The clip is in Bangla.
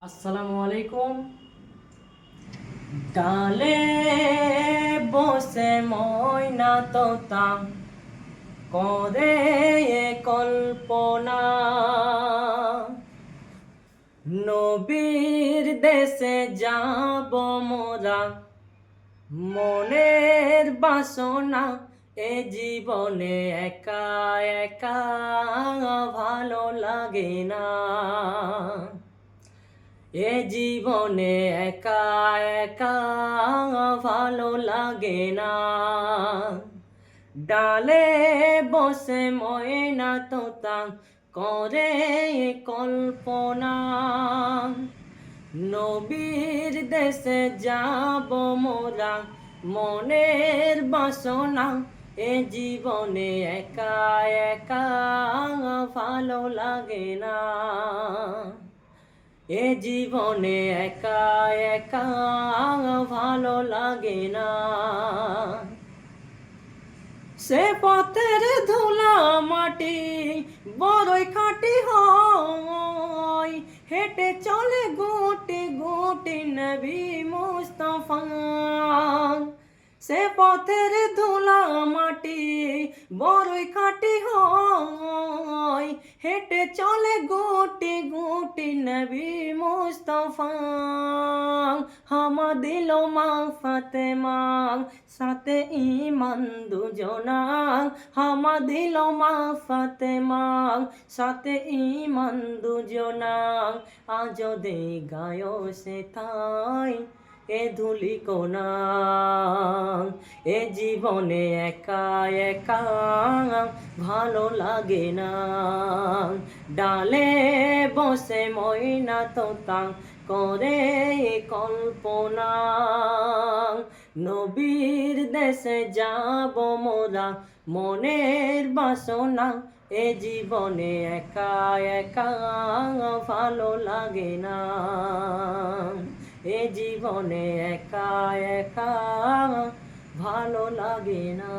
আসসালামু আলাইকুম। ডালে বসে ময়না তোতা করে কল্পনা, নবীর দেশে যাব মোরা, মনের বাসনা এ জীবনে একা একা ভালো লাগে না। এ জীবনে একা একা ভালো লাগে না। ডালে বসে ময়না তোতা করে কল্পনা, নবীর দেশে যাব মোরা, মনের বাসনা এ জীবনে একা একা ভালো লাগে না। এ জীবনে একা একা ভালো লাগে না। সে পথের ধুলা মাটি বড়ই খাঁটি হয়, হেঁটে চলে গুটি গুটি নবী মুস্তাফা। সে পথের ধুলা মাটি বড়ই খাঁটি হয়, হেঁটে চলে গুটি গুটি নবী মুস্তাফা। হামা দিল মা ফাতেমা সাথে ঈমান দুজনা, হামা দিল মা ফাতেমা সাথে ঈমান দুজনা। আজ দে গায় সে তাই এ ধুলি কোনা, এ জীবনে একা একা ভালো লাগে না। ডালে বসে ময়না তোতা করে কল্পনা, নবীর দেশে যাব মোরা, মনের বাসনা এ জীবনে একা একা ভালো লাগে না। এ জীবনে একা একা ভালো লাগে না।